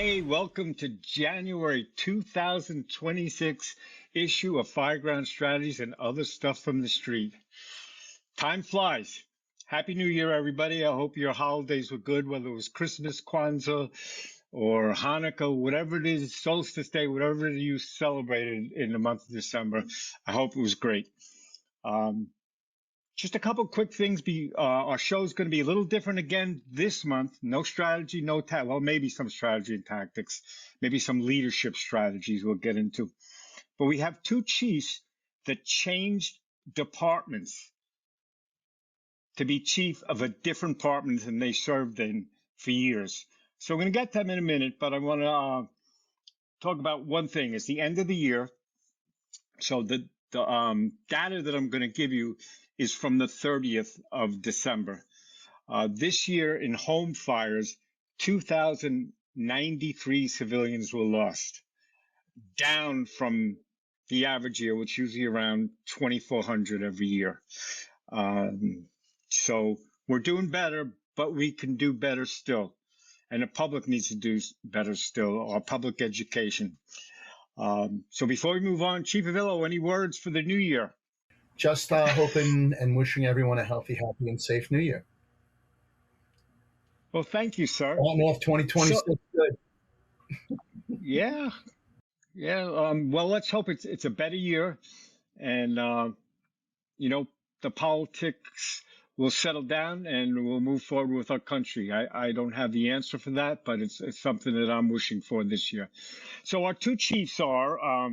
Hey, welcome to January 2026 issue of Fireground Strategies and other stuff from the street. Time flies. Happy New Year, everybody. I hope your holidays were good, whether it was Christmas, Kwanzaa, or Hanukkah, whatever it is, Solstice Day, whatever it is you celebrated in the month of December. I hope it was great. Just a couple quick things. Our show's going to be a little different again this month. No strategy, well, maybe some strategy and tactics, maybe some leadership strategies we'll get into. But we have two chiefs that changed departments to be chief of a different department than they served in for years. So we're going to get to them in a minute, but I want to talk about one thing. It's the end of the year. So the data that I'm going to give you is from the 30th of December. This year in home fires, 2,093 civilians were lost, down from the average year, which is usually around 2,400 every year. So we're doing better, but we can do better still. And the public needs to do better still, our public education. So before we move on, Chief Avillo, any words for the new year? Just hoping and wishing everyone a healthy, happy, and safe New Year. Well, thank you, sir. On off 2026. Good. Yeah. Well, let's hope it's a better year, and the politics will settle down and we'll move forward with our country. I don't have the answer for that, but it's something that I'm wishing for this year. So our two chiefs are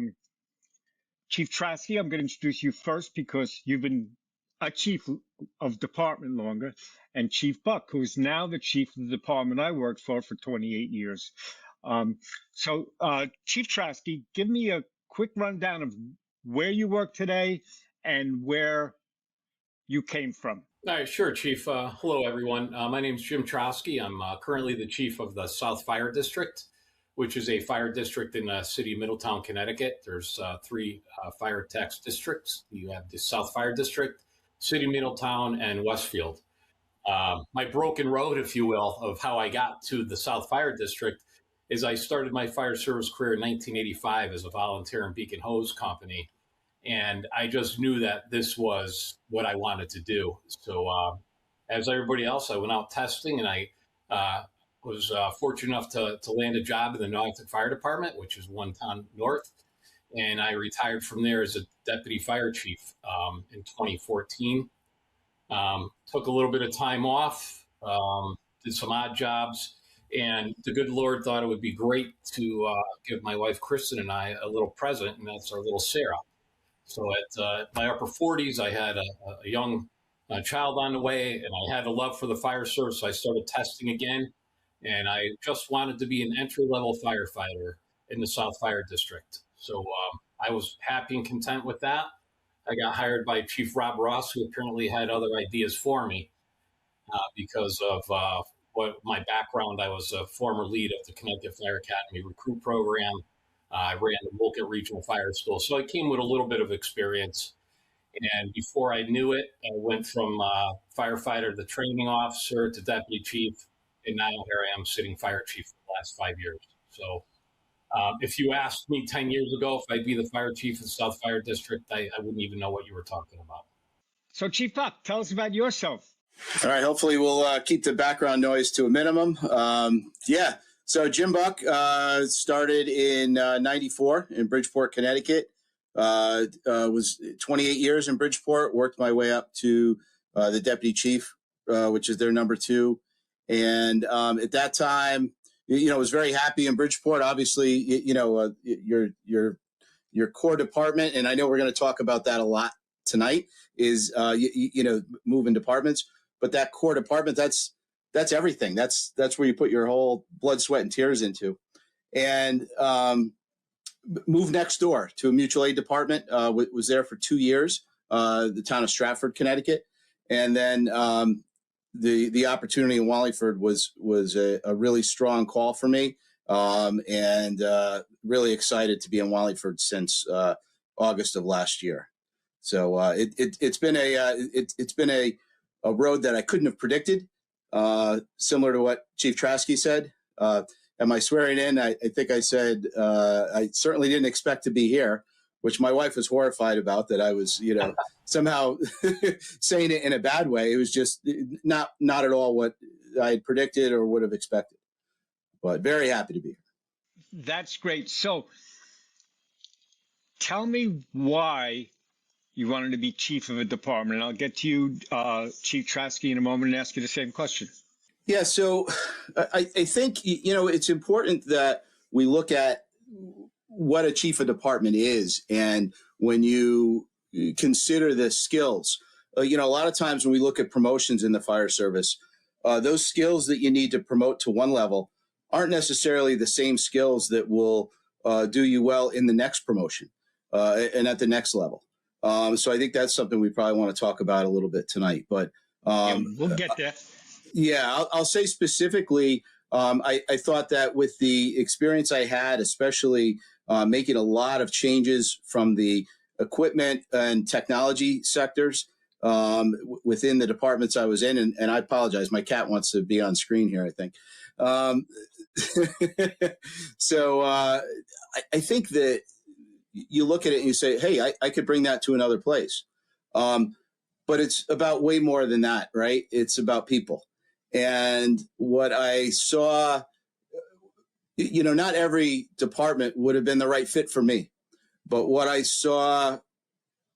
Chief Trzaski. I'm going to introduce you first because you've been a chief of department longer, and Chief Buck, who is now the chief of the department I worked for 28 years. So Chief Trzaski, give me a quick rundown of where you work today and where you came from. All right, sure, Chief. Hello, everyone. My name is Jim Trzaski. I'm currently the chief of the South Fire District, which is a fire district in the city of Middletown, Connecticut. There's three fire tax districts. You have the South Fire District, City of Middletown, and Westfield. My broken road, if you will, of how I got to the South Fire District is I started my fire service career in 1985 as a volunteer in Beacon Hose Company. And I just knew that this was what I wanted to do. So as everybody else, I went out testing, and I was fortunate enough to land a job in the Wallingford Fire Department, which is one town north. And I retired from there as a deputy fire chief in 2014. Took a little bit of time off, did some odd jobs, and the good Lord thought it would be great to give my wife, Kristen, and I a little present, and that's our little Sarah. So at my upper 40s, I had a young child on the way, and I had a love for the fire service. So I started testing again, and I just wanted to be an entry-level firefighter in the South Fire District. So I was happy and content with that. I got hired by Chief Rob Ross, who apparently had other ideas for me because of what my background. I was a former lead of the Connecticut Fire Academy recruit program. I ran the Wolcott Regional Fire School, so I came with a little bit of experience. And before I knew it, I went from firefighter to training officer to deputy chief, and now here I am sitting fire chief for the last 5 years. So if you asked me 10 years ago if I'd be the fire chief of the South Fire District, I wouldn't even know what you were talking about. So Chief Buck, tell us about yourself. All right, hopefully we'll keep the background noise to a minimum. So Jim Buck started in 94 in Bridgeport, Connecticut. Was 28 years in Bridgeport, worked my way up to the deputy chief, which is their number 2. And at that time, was very happy in Bridgeport. Obviously, your core department, and I know we're going to talk about that a lot tonight, is moving departments. But that core department, that's everything. That's where you put your whole blood, sweat, and tears into. And moved next door to a mutual aid department. Was there for 2 years, the town of Stratford, Connecticut, and then the opportunity in Wallingford was a really strong call for me, and really excited to be in Wallingford since August of last year. So it's been a road that I couldn't have predicted. Similar to what Chief Trzaski said, at my swearing in, I think I said, I certainly didn't expect to be here, which my wife was horrified about, that I was, somehow saying it in a bad way. It was just not at all what I had predicted or would have expected, but very happy to be here. That's great. So tell me why you wanted to be chief of a department. And I'll get to you, Chief Trzaski, in a moment and ask you the same question. Yeah, so I think, it's important that we look at what a chief of department is. And when you consider the skills, a lot of times when we look at promotions in the fire service, those skills that you need to promote to one level aren't necessarily the same skills that will do you well in the next promotion and at the next level. So I think that's something we probably want to talk about a little bit tonight. But we'll get there. Yeah, I'll say specifically, I thought that with the experience I had, especially making a lot of changes from the equipment and technology sectors within the departments I was in, and I apologize, my cat wants to be on screen here, I think. So I think that you look at it and you say, hey, I could bring that to another place. But it's about way more than that, right? It's about people. And what I saw, not every department would have been the right fit for me. But what I saw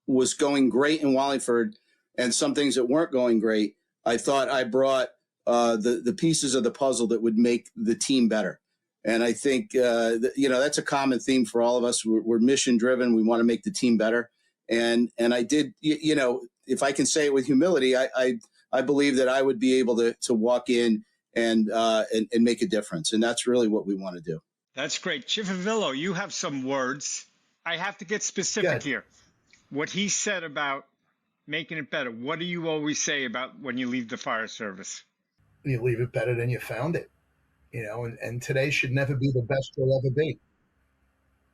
was going great in Wallingford, and some things that weren't going great, I thought I brought the pieces of the puzzle that would make the team better. And I think, that's a common theme for all of us. We're mission driven. We want to make the team better. And I did, if I can say it with humility, I believe that I would be able to walk in and make a difference. And that's really what we want to do. That's great. Chief Avillo, you have some words. I have to get specific here. What he said about making it better, what do you always say about when you leave the fire service? You leave it better than you found it, and today should never be the best you'll ever be,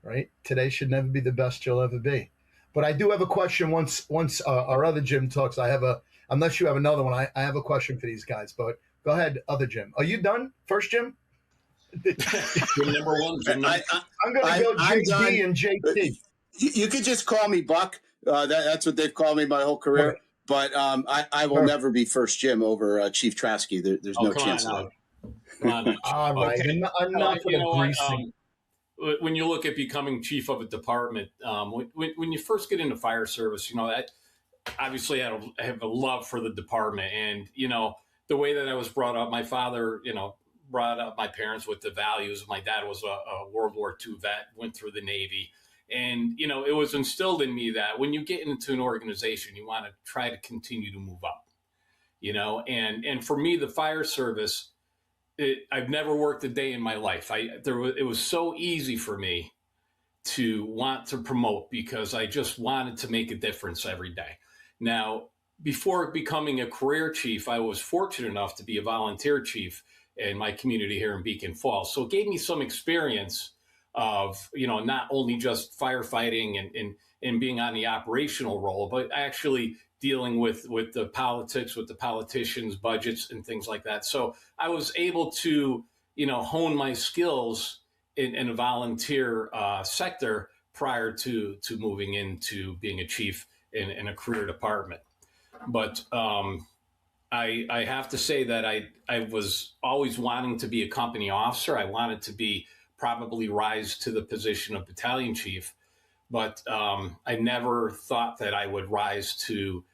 right? Today should never be the best you'll ever be. But I do have a question once our other Jim talks. Unless you have another one, I have a question for these guys, but go ahead, other Jim. Are you done? First Jim? Jim number one. I'm going to go JD and JT. You could just call me Buck. That's what they've called me my whole career. Right. But I will never be first Jim over Chief Trzaski. There's no chance of that. All right. Okay. I'm not for the greasing. When you look at becoming chief of a department, when you first get into fire service, obviously I have a love for the department. And, the way that I was brought up, my father, brought up my parents with the values. My dad was a World War II vet, went through the Navy. And, it was instilled in me that when you get into an organization, you want to try to continue to move up, and for me, the fire service, I've never worked a day in my life. It was so easy for me to want to promote because I just wanted to make a difference every day. Now, before becoming a career chief, I was fortunate enough to be a volunteer chief in my community here in Beacon Falls. So it gave me some experience of, not only just firefighting and being on the operational role, but actually dealing with the politics, with the politicians' budgets and things like that. So I was able to, hone my skills in a volunteer sector prior to moving into being a chief in a career department. But I have to say that I was always wanting to be a company officer. I wanted to probably rise to the position of battalion chief, but I never thought that I would rise to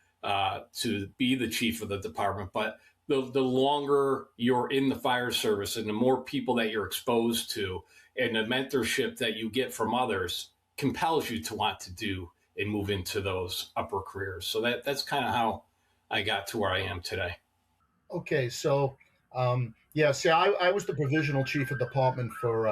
be the chief of the department. But the longer you're in the fire service and the more people that you're exposed to and the mentorship that you get from others compels you to want to do and move into those upper careers. So that's kind of how I got to where I am today. Okay, so I was the provisional chief of department for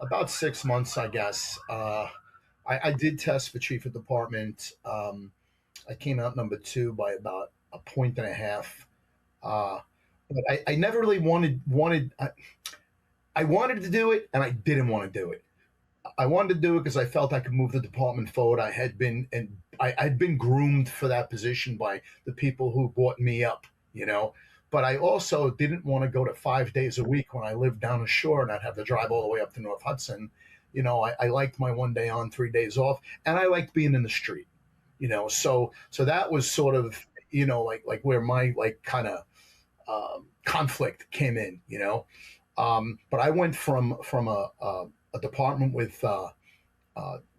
about 6 months, I guess. I did test for chief of department. I came out number 2 by about a point and a half. But I never really wanted. I wanted to do it, and I didn't want to do it. I wanted to do it because I felt I could move the department forward. I'd been groomed for that position by the people who brought me up, but I also didn't want to go to 5 days a week when I lived down the shore and I'd have to drive all the way up to North Hudson. I liked my 1 day on, 3 days off, and I liked being in the street. So that was sort of like where my kind of conflict came in. But I went from a department with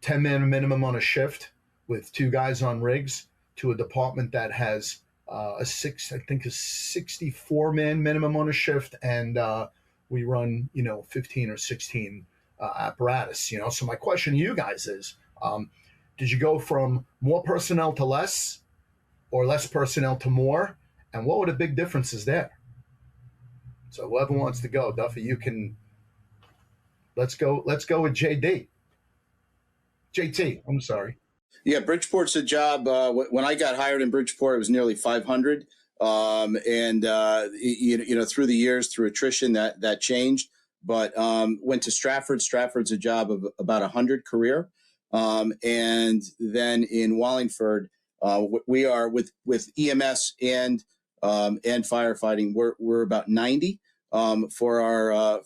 10-man minimum on a shift with 2 guys on rigs to a department that has a 64-man minimum on a shift, and we run 15 or 16 apparatus. So my question to you guys is, did you go from more personnel to less, or less personnel to more, and what were the big differences there? So whoever wants to go, Duffy, you can. Let's go with JT. I'm sorry. Yeah, Bridgeport's a job. When I got hired in Bridgeport, it was nearly 500. Through the years, through attrition, that changed. But went to Stratford. Stratford's a job of about 100 career. And then in Wallingford, we are with EMS and firefighting. We're about 90 for our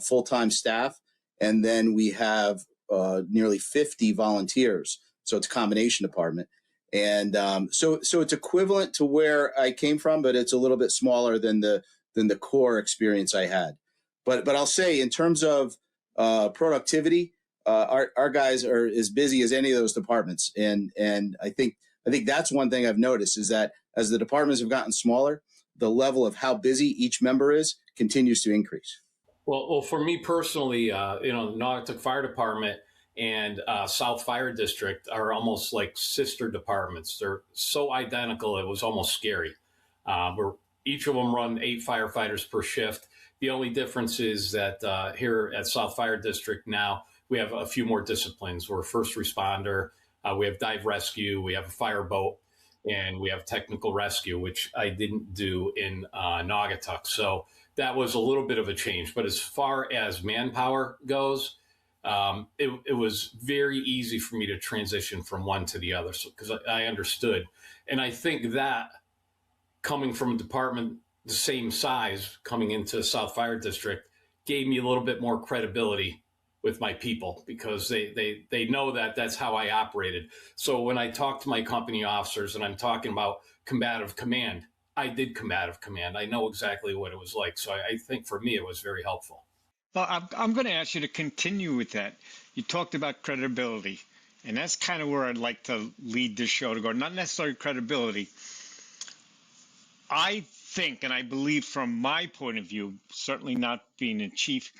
full-time staff, and then we have nearly 50 volunteers. So it's a combination department. And so it's equivalent to where I came from, but it's a little bit smaller than the core experience I had. But I'll say, in terms of productivity, our guys are as busy as any of those departments. And I think that's one thing I've noticed, is that as the departments have gotten smaller, the level of how busy each member is continues to increase. Well, for me personally, Naugatuck Fire Department and South Fire District are almost like sister departments. They're so identical, it was almost scary. Each of them run 8 firefighters per shift. The only difference is that here at South Fire District now, we have a few more disciplines. We're a first responder, we have dive rescue, we have a fireboat, and we have technical rescue, which I didn't do in Naugatuck. So that was a little bit of a change. But as far as manpower goes, it was very easy for me to transition from one to the other, because I understood. And I think that coming from a department the same size, coming into South Fire District, gave me a little bit more credibility with my people, because they know that that's how I operated. So when I talk to my company officers and I'm talking about combative command, I did combative command. I know exactly what it was like. So I think for me, it was very helpful. Well, I'm going to ask you to continue with that. You talked about credibility, and that's kind of where I'd like to lead this show to go. Not necessarily credibility. I think, and I believe from my point of view, certainly not being a chief,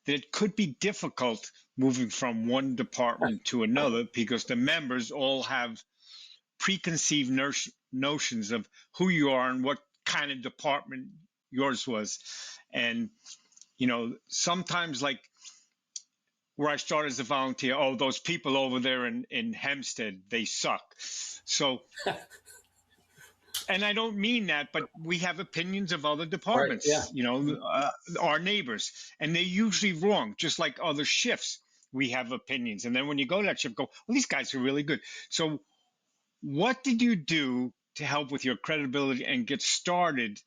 that it could be difficult moving from one department to another, because the members all have preconceived notions of who you are and what kind of department yours was. And sometimes, like where I started as a volunteer, oh, those people over there in Hempstead, they suck. So, and I don't mean that, but we have opinions of other departments, Right, yeah. Our neighbors, and they're usually wrong, just like other shifts. We have opinions. And then when you go to that shift, go, well, these guys are really good. So what did you do to help with your credibility and get started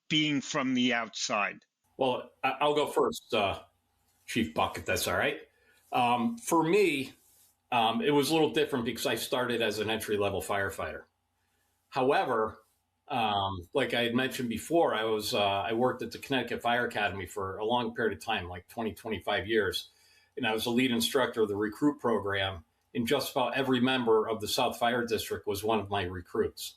being from the outside? Well, I'll go first, Chief Buck, if that's all right. For me, it was a little different because I started as an entry-level firefighter. However, like I had mentioned before, I worked at the Connecticut Fire Academy for a long period of time, like 20, 25 years. And I was the lead instructor of the recruit program. And just about every member of the South Fire District was one of my recruits.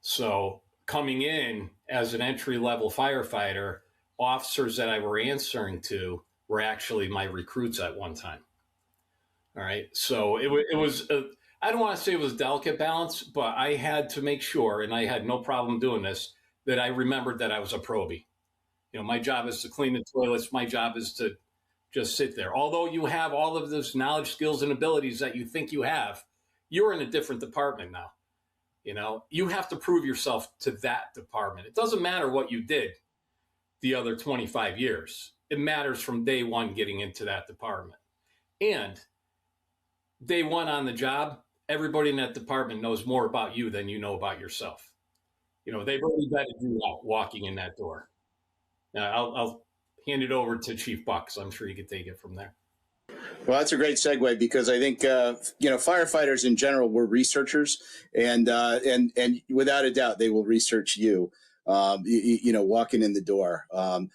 So coming in as an entry-level firefighter, officers that I were answering to were actually my recruits at one time. All right. So it was, I don't want to say it was a delicate balance, but I had to make sure, and I had no problem doing this, that I remembered that I was a probie. My job is to clean the toilets. My job is to just sit there. Although you have all of those knowledge, skills, and abilities that you think you have, you're in a different department now. You have to prove yourself to that department. It doesn't matter what you did the other 25 years. It matters from day one getting into that department. And day one on the job, everybody in that department knows more about you than you know about yourself. they've already vetted you out walking in that door. I'll hand it over to Chief Buck, so I'm sure you can take it from there. Well, that's a great segue because I think firefighters in general were researchers, and without a doubt they will research you. Walking in the door. I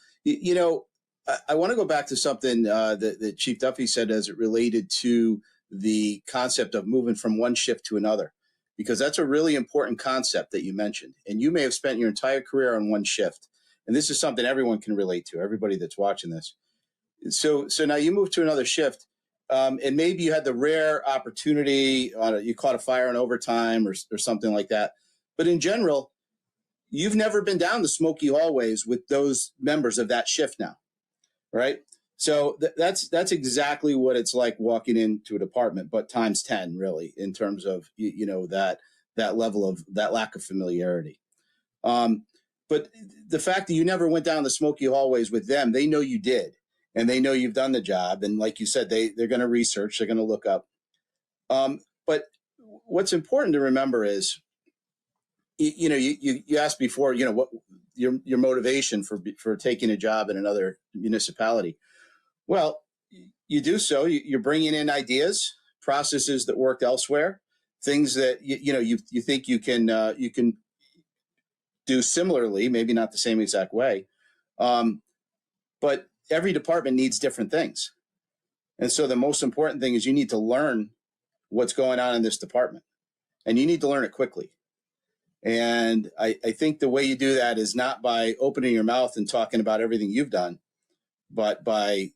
want to go back to something that Chief Duffy said as it related to the concept of moving from one shift to another, because that's a really important concept that you mentioned. And you may have spent your entire career on one shift, and this is something everyone can relate to. Everybody that's watching this. So now you move to another shift. And maybe you had the rare opportunity, you caught a fire in overtime or something like that. But in general, you've never been down the smoky hallways with those members of that shift now, right? So that's exactly what it's like walking into a department, but times 10, really, in terms of that level of that lack of familiarity. But the fact that you never went down the smoky hallways with them, they know you did. And they know you've done the job. And like you said, they're going to research, they're going to look up. But what's important to remember is, you asked before, what your motivation for taking a job in another municipality. Well, you do so. You're bringing in ideas, processes that worked elsewhere, things that you think you can do similarly, maybe not the same exact way, but every department needs different things. And so the most important thing is you need to learn what's going on in this department, and you need to learn it quickly. And I think the way you do that is not by opening your mouth and talking about everything you've done, but by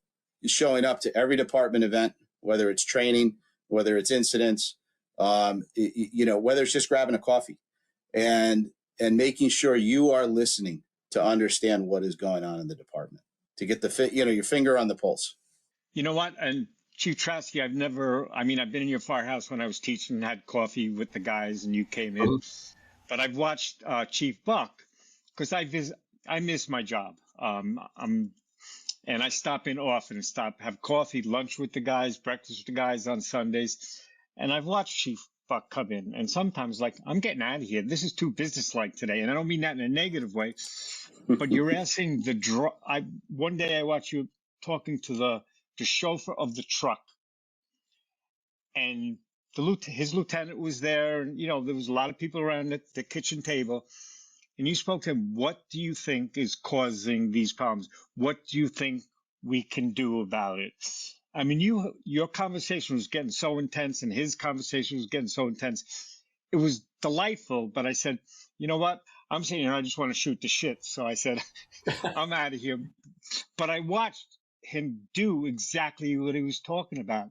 showing up to every department event, whether it's training, whether it's incidents, whether it's just grabbing a coffee and making sure you are listening to understand what is going on in the department, to get your finger on the pulse. You know what? And Chief Trzaski, I've been in your firehouse when I was teaching and had coffee with the guys and you came in, but I've watched Chief Buck because I miss my job. And I stop in often and have coffee, lunch with the guys, breakfast with the guys on Sundays. And I've watched Chief Buck come in and sometimes I'm getting out of here. This is too businesslike today. And I don't mean that in a negative way, but you're asking one day I watched you talking to the chauffeur of the truck, and his lieutenant was there, and there was a lot of people around the kitchen table, and you spoke to him. What do you think is causing these problems? What do you think we can do about it? I mean, your conversation was getting so intense, and his conversation was getting so intense. It was delightful, but I said, you know what? I'm sitting here, I just want to shoot the shit. So I said, I'm out of here. But I watched him do exactly what he was talking about.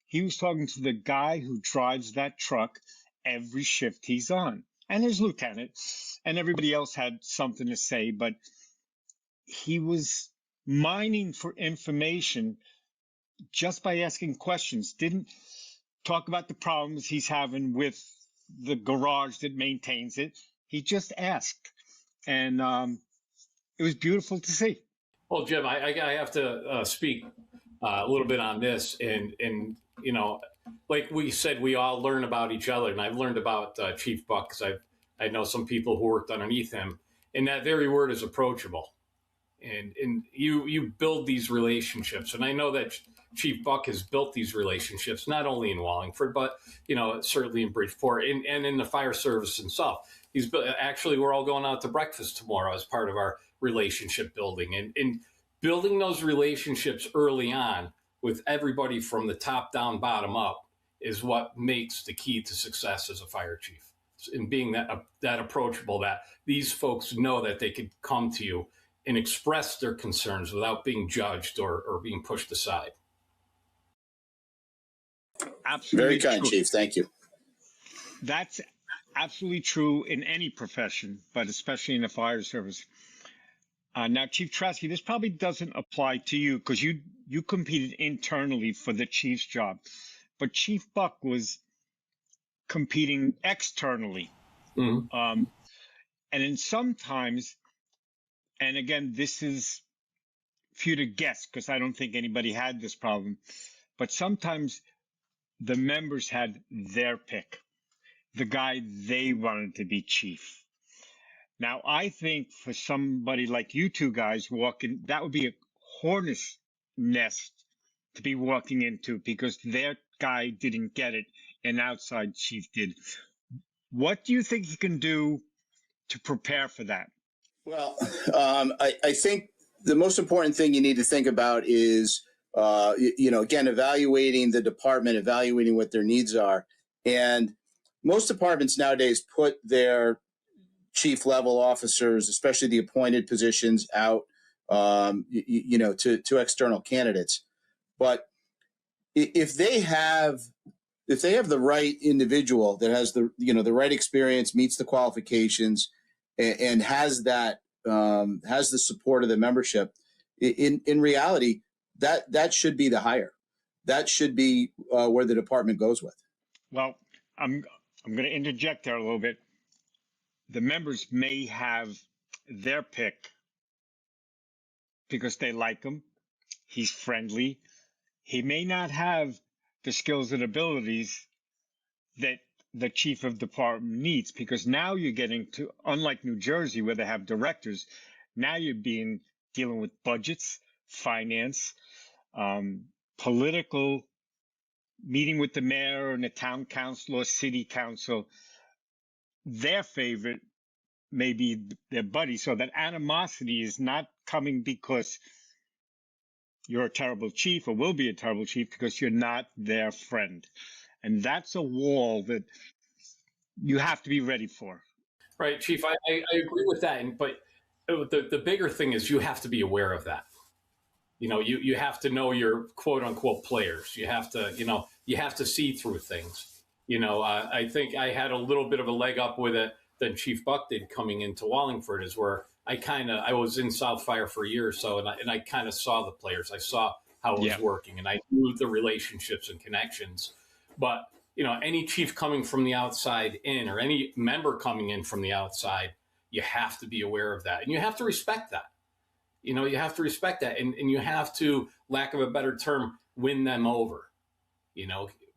He was talking to the guy who drives that truck every shift he's on, and his lieutenant, and everybody else had something to say, but he was mining for information just by asking questions. Didn't talk about the problems he's having with the garage that maintains it. He just asked, and it was beautiful to see. Well, Jim, I have to speak a little bit on this, and like we said, we all learn about each other, and I've learned about Chief Buck because I know some people who worked underneath him, and that very word is approachable, and you build these relationships, and I know that Chief Buck has built these relationships not only in Wallingford, but certainly in Bridgeport and in the fire service himself. Actually, we're all going out to breakfast tomorrow as part of our relationship building, and building those relationships early on with everybody from the top down, bottom up is what makes the key to success as a fire chief. And being that approachable, that these folks know that they could come to you and express their concerns without being judged or being pushed aside. Absolutely very kind, true. Chief. Thank you. That's absolutely true in any profession, but especially in the fire service. Now, Chief Trzaski, this probably doesn't apply to you because you competed internally for the chief's job, but Chief Buck was competing externally. And then sometimes, and again, this is for you to guess because I don't think anybody had this problem, but sometimes the members had their pick, the guy they wanted to be chief. Now, I think for somebody like you two guys walking, that would be a hornet's nest to be walking into because their guy didn't get it, and outside chief did. What do you think you can do to prepare for that? Well, I think the most important thing you need to think about is, again, evaluating the department, evaluating what their needs are. And most departments nowadays put their chief level officers, especially the appointed positions, out, to external candidates. But if they have the right individual that has the right experience, meets the qualifications, and has the support of the membership, in reality, that should be the hire. That should be where the department goes with. Well, I'm going to interject there a little bit. The members may have their pick because they like him. He's friendly. He may not have the skills and abilities that the chief of department needs, because now you're getting to, unlike New Jersey where they have directors, now you're dealing with budgets, finance, political, meeting with the mayor and the town council or city council. Their favorite may be their buddy. So that animosity is not coming because you're a terrible chief or will be a terrible chief, because you're not their friend. And that's a wall that you have to be ready for. Right, Chief, I agree with that. But the bigger thing is you have to be aware of that. You have to know your quote unquote players. You have to see through things. I think I had a little bit of a leg up with it than Chief Buck did coming into Wallingford, is where I was in South Fire for a year or so, and I kind of saw the players. I saw how it was working, and I knew the relationships and connections. But any chief coming from the outside in, or any member coming in from the outside, you have to be aware of that, and you have to respect that. You have to respect that, and you have to, lack of a better term, win them over.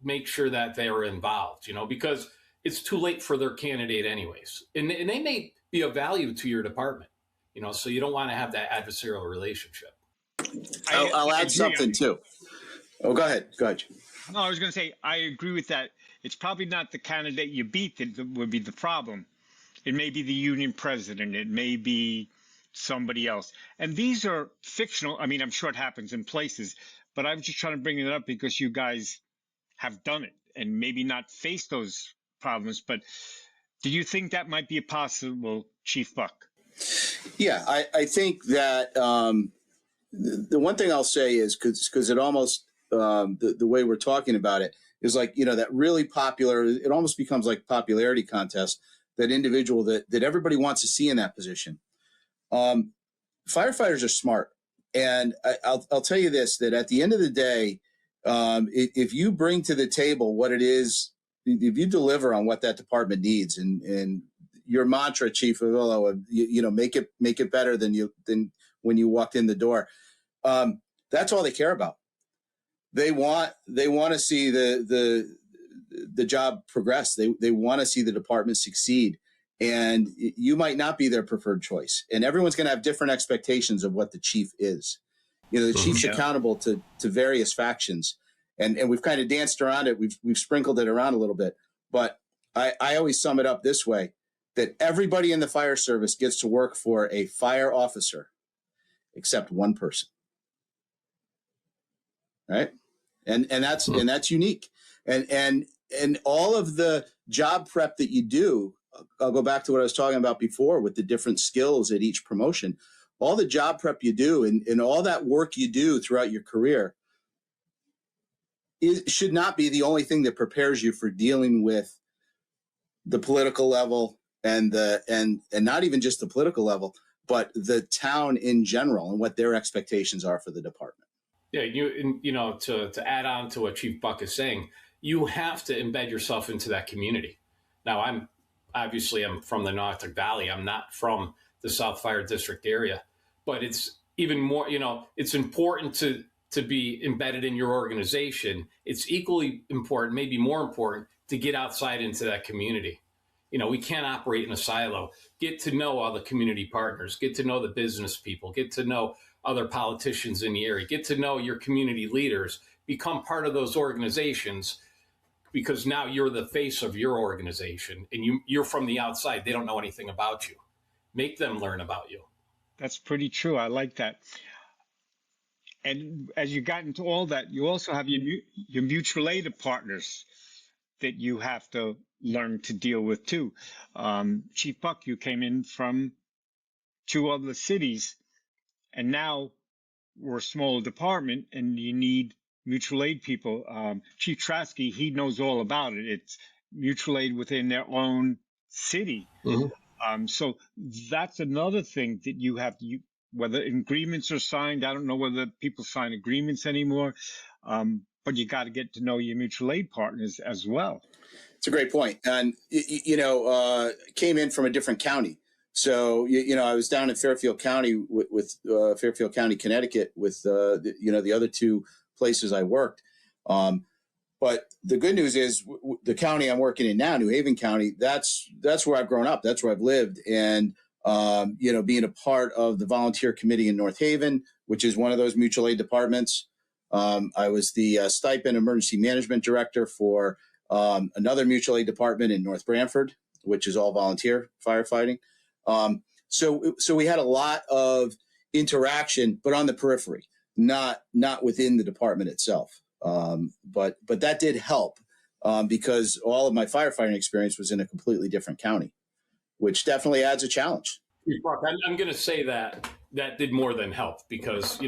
Make sure that they are involved. Because it's too late for their candidate anyways, and they may be of value to your department. So you don't want to have that adversarial relationship. I'll add something too. Oh, go ahead. No, I was going to say, I agree with that. It's probably not the candidate you beat that would be the problem. It may be the union president. It may be somebody else. And these are fictional. I mean, I'm sure it happens in places, but I'm just trying to bring it up because you guys have done it and maybe not faced those problems. But do you think that might be a possible, Chief Buck? Yeah, I think that the one thing I'll say is, because it almost, the way we're talking about it is like, that really popular, it almost becomes like popularity contest, that individual that everybody wants to see in that position. Firefighters are smart. And I'll tell you this, that at the end of the day, if you bring to the table what it is, if you deliver on what that department needs, and your mantra, Chief Avillo, make it better than when you walked in the door, that's all they care about. They want to see the job progress. They want to see the department succeed. And you might not be their preferred choice. And everyone's going to have different expectations of what the chief is. The chief's accountable to various factions. And we've kind of danced around it. We've sprinkled it around a little bit. But I always sum it up this way, that everybody in the fire service gets to work for a fire officer except one person. Right? And that's unique. And all of the job prep that you do, I'll go back to what I was talking about before with the different skills at each promotion. All the job prep you do and all that work you do throughout your career should not be the only thing that prepares you for dealing with the political level and not even just the political level, but the town in general and what their expectations are for the department. Yeah, to add on to what Chief Buck is saying, you have to embed yourself into that community. Now, I'm from the Naugatuck Valley. I'm not from the South Fire District area, but it's even more, it's important to be embedded in your organization. It's equally important, maybe more important, to get outside into that community. We can't operate in a silo. Get to know all the community partners, get to know the business people, get to know other politicians in the area, get to know your community leaders, become part of those organizations, because now you're the face of your organization and you're from the outside. They don't know anything about you. Make them learn about you. That's pretty true. I like that. And as you got into all that, you also have your mutual aid partners that you have to learn to deal with too. Chief Buck, you came in from 2 other cities, and now we're a small department, and you need mutual aid people. Chief Trzaski, he knows all about it. It's mutual aid within their own city. Mm-hmm. So that's another thing that you have to, whether agreements are signed, I don't know whether people sign agreements anymore, but you got to get to know your mutual aid partners as well. It's a great point. And, came in from a different county. So, I was down in Fairfield County with Fairfield County, Connecticut, with, the other 2 places I worked. But the good news is the county I'm working in now, New Haven County, that's where I've grown up. That's where I've lived. And, being a part of the volunteer committee in North Haven, which is one of those mutual aid departments. I was the stipend emergency management director for another mutual aid department in North Branford, which is all volunteer firefighting. So we had a lot of interaction, but on the periphery, not within the department itself. But that did help because all of my firefighting experience was in a completely different county, which definitely adds a challenge. I'm going to say that did more than help because,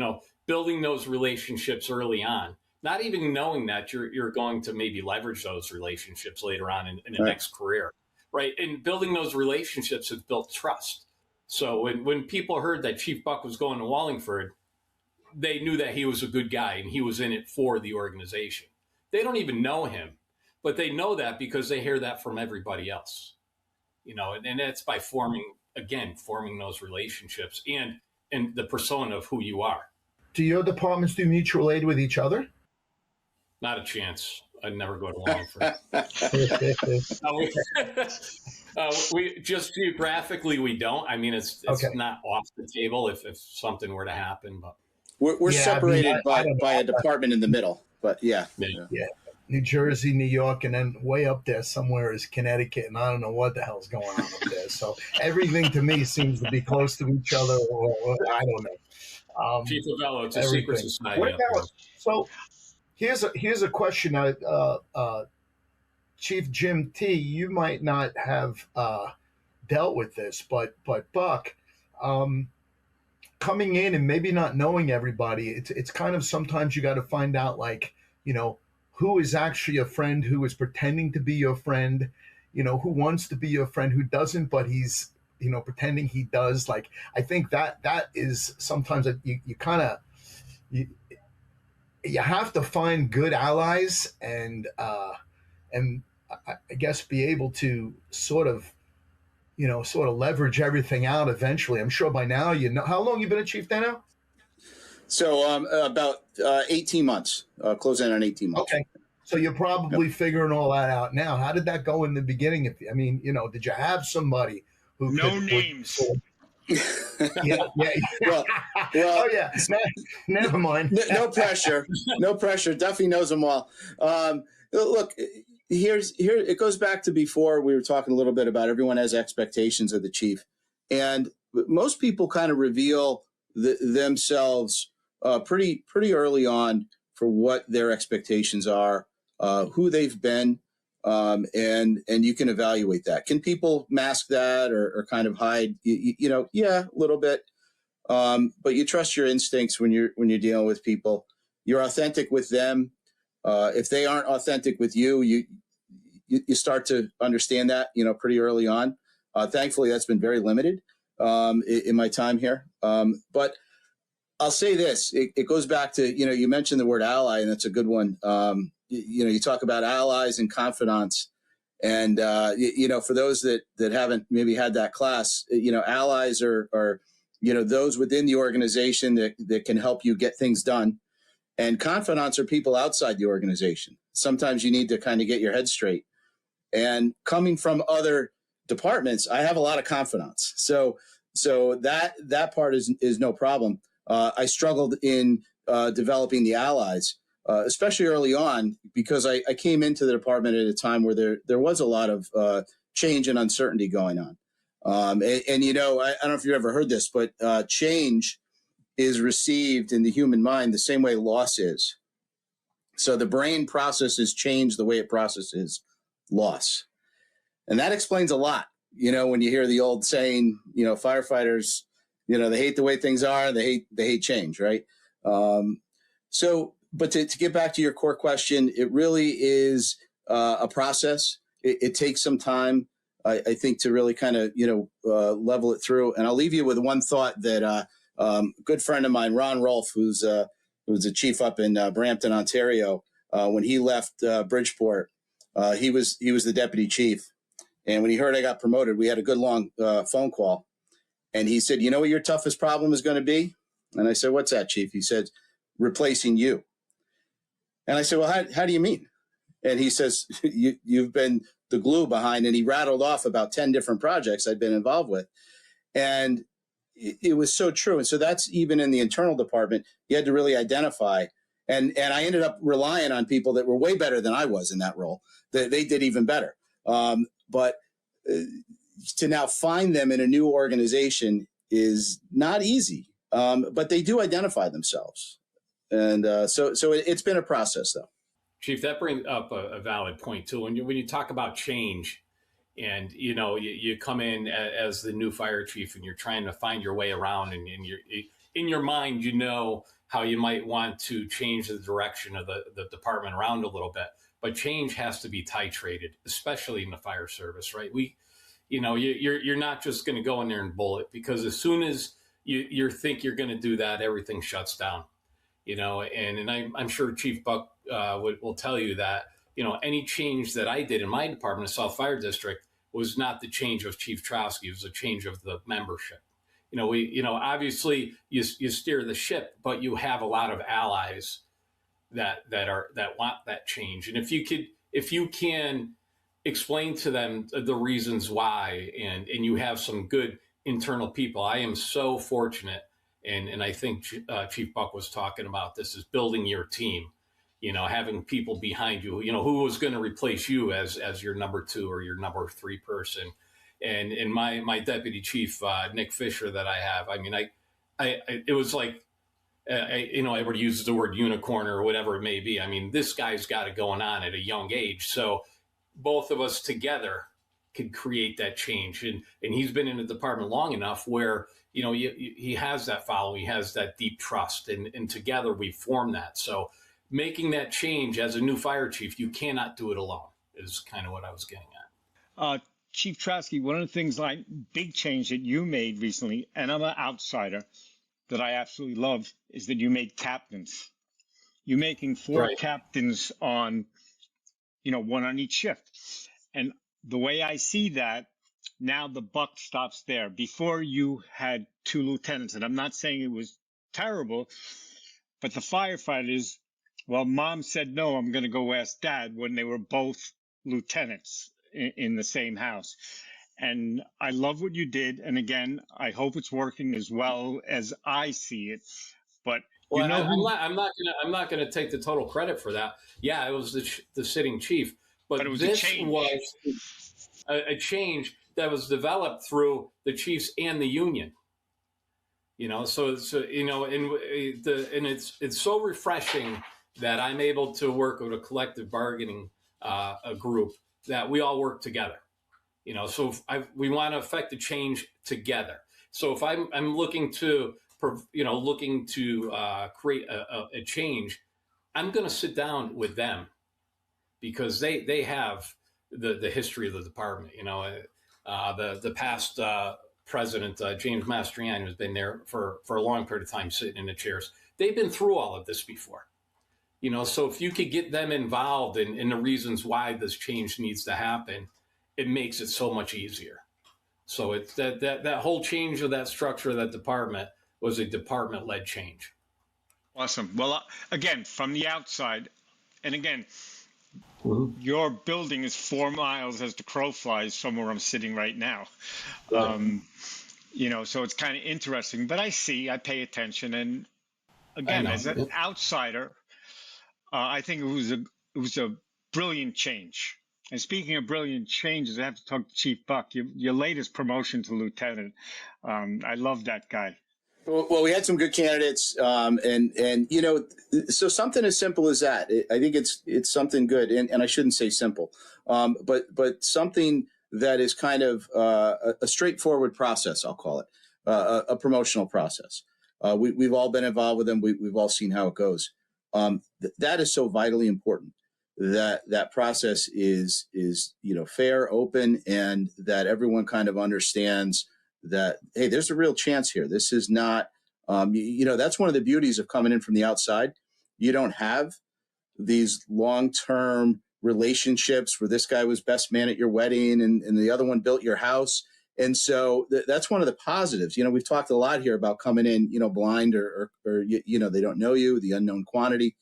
building those relationships early on, not even knowing that you're going to maybe leverage those relationships later on in the next career, right? And building those relationships has built trust. So when people heard that Chief Buck was going to Wallingford, they knew that he was a good guy and he was in it for the organization. They don't even know him, but they know that because they hear that from everybody else, and that's by forming those relationships and the persona of who you are. Do your departments do mutual aid with each other? Not a chance. I'd never go to Wallingford. We just geographically, we don't. I mean, it's okay. Not off the table if something were to happen, but we're separated by a department in the middle. But yeah. New Jersey, New York, and then way up there somewhere is Connecticut, and I don't know what the hell's going on up there. So everything to me seems to be close to each other, or I don't know. Chief Avillo, it's a secret society. What about, so here's a question. Chief Jim T, you might not have dealt with this, but Buck, coming in and maybe not knowing everybody, it's kind of sometimes you got to find out, like, who is actually a friend, who is pretending to be your friend, who wants to be your friend, who doesn't, but he's, pretending he does. Like, I think that is sometimes that you kind of, you have to find good allies and I guess be able to sort of leverage everything out eventually. I'm sure by now, how long you been a chief there now? So about 18 months, closing on 18 months. Okay. So you're probably figuring all that out now. How did that go in the beginning? Did you have somebody who names? Yeah. Well, oh yeah. Never mind. No pressure. No pressure. Duffy knows them all. Look, here it goes back to before we were talking a little bit about everyone has expectations of the chief, and most people kind of reveal themselves pretty early on for what their expectations are, who they've been, and you can evaluate that. Can people mask that or kind of hide? Yeah, a little bit, but you trust your instincts when you're dealing with people. You're authentic with them. If they aren't authentic with you, you start to understand that pretty early on. Thankfully, that's been very limited in my time here. But I'll say this: it goes back to you mentioned the word ally, and that's a good one. You talk about allies and confidants, and for those that haven't maybe had that class, allies are those within the organization that can help you get things done, and confidants are people outside the organization. Sometimes you need to kind of get your head straight. And coming from other departments, I have a lot of confidants. So that part is no problem. I struggled in developing the allies, especially early on, because I came into the department at a time where there was a lot of change and uncertainty going on. And you know, I don't know if you've ever heard this, but change is received in the human mind the same way loss is. So the brain processes change the way it processes loss. And that explains a lot. You know, when you hear the old saying, you know, firefighters, you know, they hate the way things are, they hate change, right? But to get back to your core question, it really is a process. It takes some time, I think, to really kind of, you know, level it through. And I'll leave you with one thought that a good friend of mine, Ron Rolfe, who's a chief up in Brampton, Ontario, when he left Bridgeport, he was the deputy chief. And when he heard I got promoted, we had a good long phone call. And he said, you know what your toughest problem is going to be? And I said, what's that, chief? He said, replacing you. And I said, well, how do you mean? And he says, you've been the glue behind, and he rattled off about 10 different projects I'd been involved with. And it was so true. And so that's even in the internal department, you had to really identify. And I ended up relying on people that were way better than I was in that role. They did even better. But to now find them in a new organization is not easy. But they do identify themselves. And so it's been a process, though. Chief, that brings up a valid point, too. When you talk about change, and, you know, you come in as the new fire chief and you're trying to find your way around, and you're, in your mind, you know how you might want to change the direction of the department around a little bit. But change has to be titrated, especially in the fire service, right? You're not just going to go in there and bullet, because as soon as you think you're going to do that, everything shuts down. You know, and I'm sure Chief Buck will tell you that, you know, any change that I did in my department, the South Fire District, was not the change of Chief Trzaski. It was a change of the membership. Obviously you steer the ship, but you have a lot of allies that want that change. And if you can explain to them the reasons why, and you have some good internal people, I am so fortunate. And I think Chief Buck was talking about this, is building your team, you know, having people behind you, you know, who was going to replace you as your number 2 or your number 3 person. And my deputy chief, Nick Fisher, that I have, I mean, it was like, everybody uses the word unicorn or whatever it may be. I mean, this guy's got it going on at a young age. So both of us together could create that change. And he's been in the department long enough where, you know, he has that following, he has that deep trust, and together we form that. So making that change as a new fire chief, you cannot do it alone, is kind of what I was getting at. Chief Trzaski, one of the things, like big change that you made recently, and I'm an outsider, that I absolutely love, is that you made captains. You're making 4 Right. captains on, you know, 1 on each shift. And the way I see that, now the buck stops there. Before, you had 2 lieutenants, and I'm not saying it was terrible, but the firefighters, well, mom said, no, I'm going to go ask dad, when they were both lieutenants in the same house. And I love what you did. And again, I hope it's working as well as I see it. But well, I'm not going to take the total credit for that. Yeah, it was the sitting chief, but it was this a change. Was a change that was developed through the chiefs and the union. You know, so you know, and it's so refreshing that I'm able to work with a collective bargaining a group that we all work together. You know, so we want to affect the change together. So if I'm looking to create a change, I'm going to sit down with them, because they have the history of the department. You know, the past president, James Mastriani, has been there for a long period of time, sitting in the chairs. They've been through all of this before. You know, so if you could get them involved in the reasons why this change needs to happen, it makes it so much easier. So it's that whole change of that structure of that department was a department-led change. Awesome. Well, again, from the outside, and again, Your building is 4 miles as the crow flies from where I'm sitting right now. So it's kind of interesting, but I pay attention. And again, as an outsider, I think it was a brilliant change. And speaking of brilliant changes, I have to talk to Chief Buck. Your latest promotion to lieutenant. I love that guy. Well, we had some good candidates, so something as simple as that. I think it's something good, and I shouldn't say simple, but something that is kind of a straightforward process. I'll call it a promotional process. We've all been involved with them. We've all seen how it goes. That is so vitally important. That process is fair, open, and that everyone kind of understands that, hey, there's a real chance here. This is not, that's one of the beauties of coming in from the outside. You don't have these long-term relationships where this guy was best man at your wedding and the other one built your house. And so that's one of the positives. We've talked a lot here about coming in, blind or they don't know you, the unknown quantity.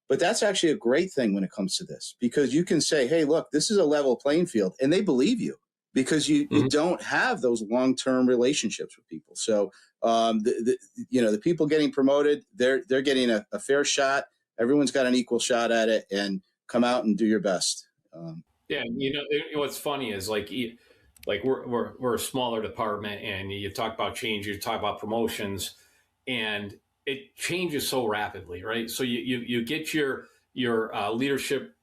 But that's actually a great thing when it comes to this, because you can say, hey, look, this is a level playing field, and they believe you because you don't have those long-term relationships with people. So, the people getting promoted, they're getting a fair shot. Everyone's got an equal shot at it, and come out and do your best. What's funny is like we're a smaller department, and you talk about change, you talk about promotions, and it changes so rapidly, right? So you get your leadership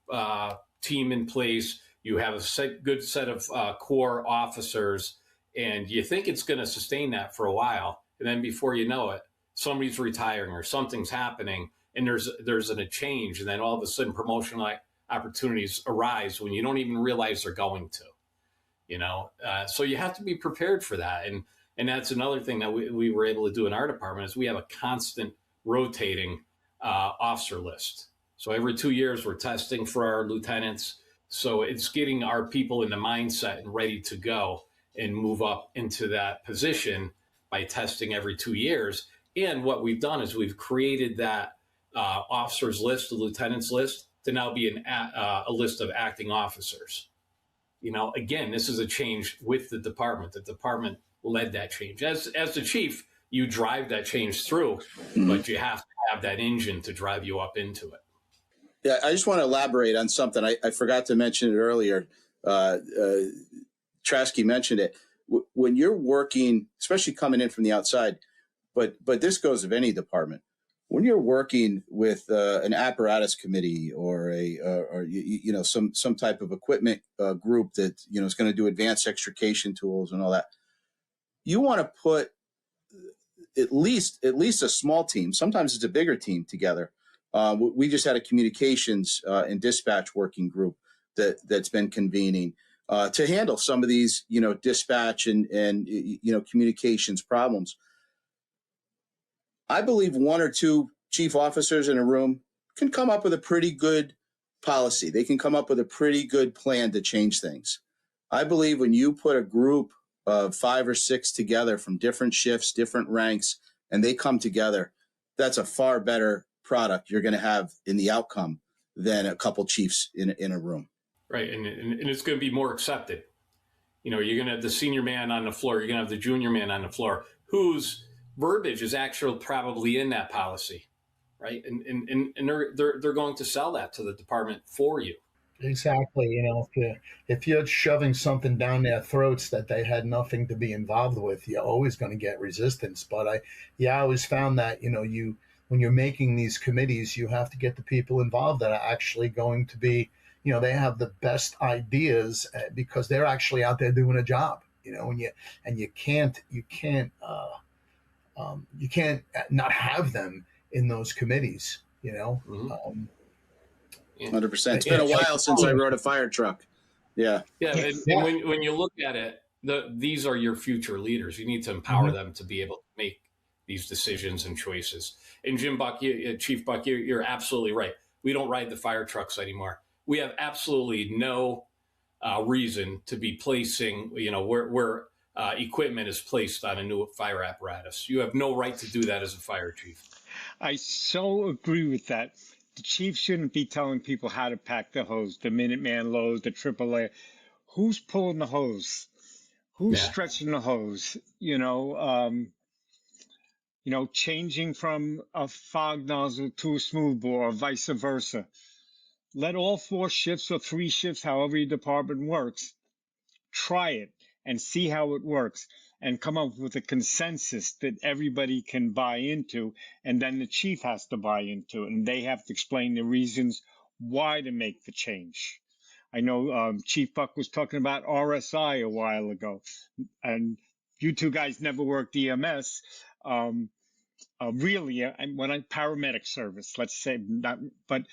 team in place. You have a good set of core officers, and you think it's going to sustain that for a while. And then before you know it, somebody's retiring or something's happening, and there's a change. And then all of a sudden promotional opportunities arise when you don't even realize they're going to, so you have to be prepared for that. And that's another thing that we were able to do in our department is we have a constant rotating officer list. So every 2 years we're testing for our lieutenants. So it's getting our people in the mindset and ready to go and move up into that position by testing every 2 years. And what we've done is we've created that officers list, the lieutenants list, to now be a list of acting officers. Again, this is a change with the department. The department led that change. As the chief, you drive that change through, but you have to have that engine to drive you up into it. Yeah, I just want to elaborate on something. I forgot to mention it earlier. Trzaski mentioned it. When you're working, especially coming in from the outside, but this goes of any department. When you're working with an apparatus committee or some type of equipment group that is going to do advanced extrication tools and all that, you want to put at least a small team. Sometimes it's a bigger team together. We just had a communications and dispatch working group that's been convening to handle some of these, dispatch and communications problems. I believe one or two chief officers in a room can come up with a pretty good policy. They can come up with a pretty good plan to change things. I believe when you put a group of 5 or 6 together from different shifts, different ranks, and they come together, that's a far better product you're going to have in the outcome than a couple chiefs in a room. Right, and it's going to be more accepted. You're going to have the senior man on the floor. You're going to have the junior man on the floor whose verbiage is actually probably in that policy, right? And they're going to sell that to the department for you. Exactly. If you're shoving something down their throats that they had nothing to be involved with, you're always going to get resistance. But I always found that, when you're making these committees, you have to get the people involved that are actually going to be, they have the best ideas because they're actually out there doing a job, and you can't not have them in those committees, 100%. It's been a while since I rode a fire truck. Yeah. Yeah. And when you look at it, these are your future leaders. You need to empower them to be able to make these decisions and choices. And Jim Buck, Chief Buck, you're absolutely right. We don't ride the fire trucks anymore. We have absolutely no reason to be placing, where equipment is placed on a new fire apparatus. You have no right to do that as a fire chief. I so agree with that. The chief shouldn't be telling people how to pack the hose, the Minuteman load, the AAA. Who's pulling the hose? Who's Yeah. stretching the hose? Changing from a fog nozzle to a smoothbore or vice versa. Let all 4 shifts or 3 shifts, however your department works, try it and see how it works and come up with a consensus that everybody can buy into, and then the chief has to buy into it, and they have to explain the reasons why to make the change. I know Chief Buck was talking about RSI a while ago, and you two guys never worked EMS. Really, when I paramedic service, let's say, not, but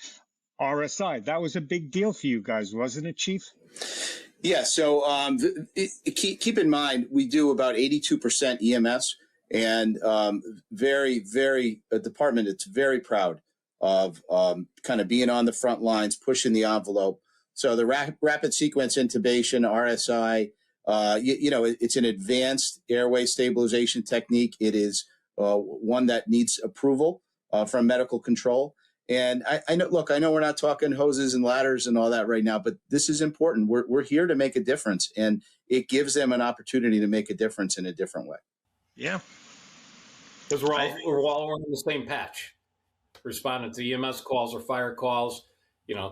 RSI, that was a big deal for you guys, wasn't it, Chief? Yeah. So keep in mind, we do about 82% EMS, and a department that's very proud of kind of being on the front lines, pushing the envelope. So the rapid sequence intubation, RSI, it's an advanced airway stabilization technique. It is one that needs approval from medical control. And I know we're not talking hoses and ladders and all that right now, but this is important. We're here to make a difference, and it gives them an opportunity to make a difference in a different way. Yeah. Because we're all on the same patch, responding to EMS calls or fire calls,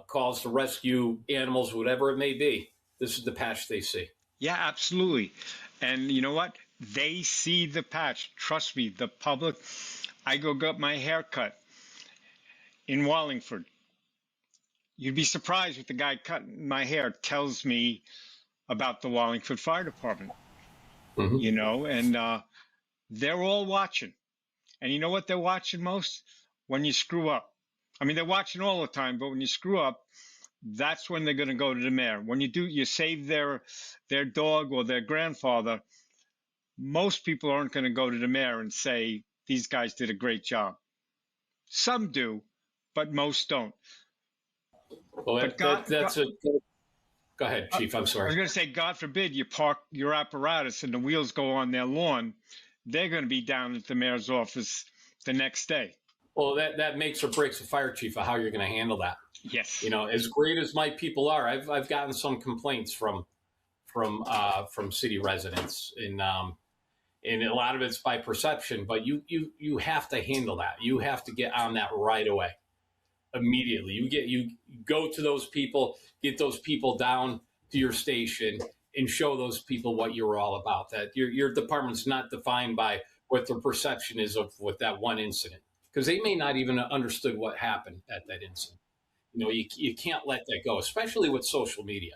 calls to rescue animals, whatever it may be. This is the patch they see. Yeah, absolutely. And you know what? They see the patch. Trust me, the public. I go get my hair cut in Wallingford. You'd be surprised what the guy cutting my hair tells me about the Wallingford Fire Department. Mm-hmm. And they're all watching. And you know what they're watching most? When you screw up. I mean, they're watching all the time, but when you screw up, that's when they're going to go to the mayor. When you save their dog or their grandfather, most people aren't going to go to the mayor and say, these guys did a great job. Some do, but most don't. Well, go ahead, Chief. I'm sorry. I was going to say, God forbid you park your apparatus and the wheels go on their lawn. They're going to be down at the mayor's office the next day. Well, that makes or breaks a fire chief of how you're going to handle that. Yes. As great as my people are, I've gotten some complaints from city residents, and a lot of it's by perception. But you have to handle that. You have to get on that right away, immediately. You go to those people, get those people down to your station, and show those people what you're all about. That your department's not defined by what their perception is of with that one incident, because they may not even understood what happened at that incident. You can't let that go, especially with social media.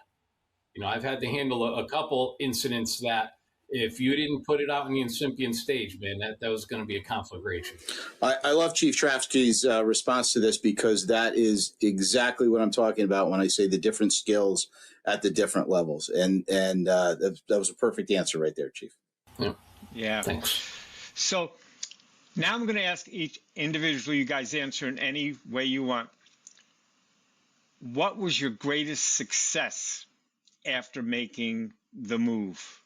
I've had to handle a couple incidents that if you didn't put it out on the incipient stage, man, that was going to be a conflagration. I love Chief Trzaski's response to this, because that is exactly what I'm talking about when I say the different skills at the different levels. And that was a perfect answer right there, Chief. Yeah. Thanks. So now I'm going to ask each individual, you guys answer in any way you want. What was your greatest success after making the move?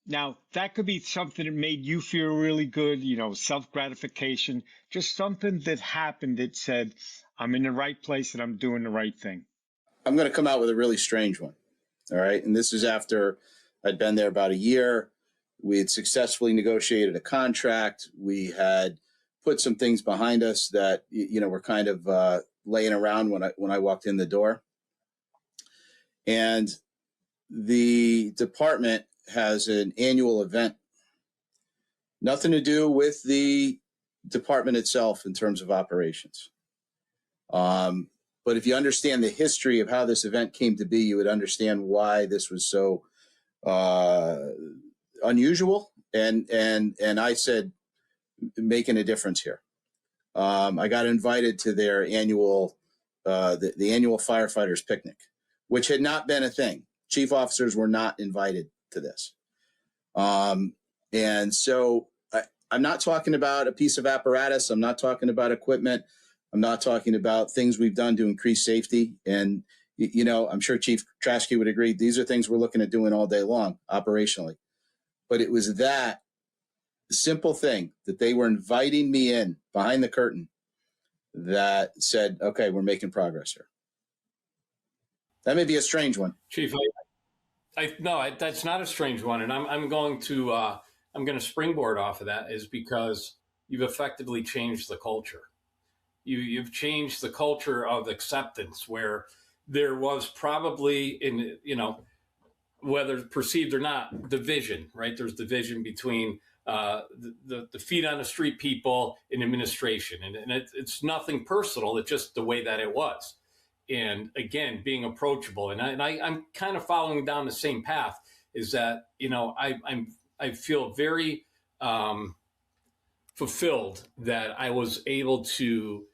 Now, that could be something that made you feel really good, self-gratification, just something that happened that said, I'm in the right place and I'm doing the right thing. I'm going to come out with a really strange one. All right. And this is after I'd been there about a year. We had successfully negotiated a contract. We had put some things behind us that, were kind of laying around when I walked in the door. And the department has an annual event, nothing to do with the department itself in terms of operations. But if you understand the history of how this event came to be, you would understand why this was so unusual. And I said, making a difference here. I got invited to their annual, the annual firefighters picnic, which had not been a thing. Chief officers were not invited to this. And so I'm not talking about a piece of apparatus. I'm not talking about equipment. I'm not talking about things we've done to increase safety. And, I'm sure Chief Trzaski would agree. These are things we're looking at doing all day long operationally. But it was that simple thing that they were inviting me in behind the curtain that said, okay, we're making progress here? That may be a strange one. Chief, no, that's not a strange one. And I'm going to springboard off of that, is because you've effectively changed the culture. You've changed the culture of acceptance, where there was probably, whether perceived or not, division, right? There's division between the feet on the street people and administration. And it's nothing personal. It's just the way that it was. And again, being approachable. And I'm kind of following down the same path, is that, I feel very fulfilled that I was able to,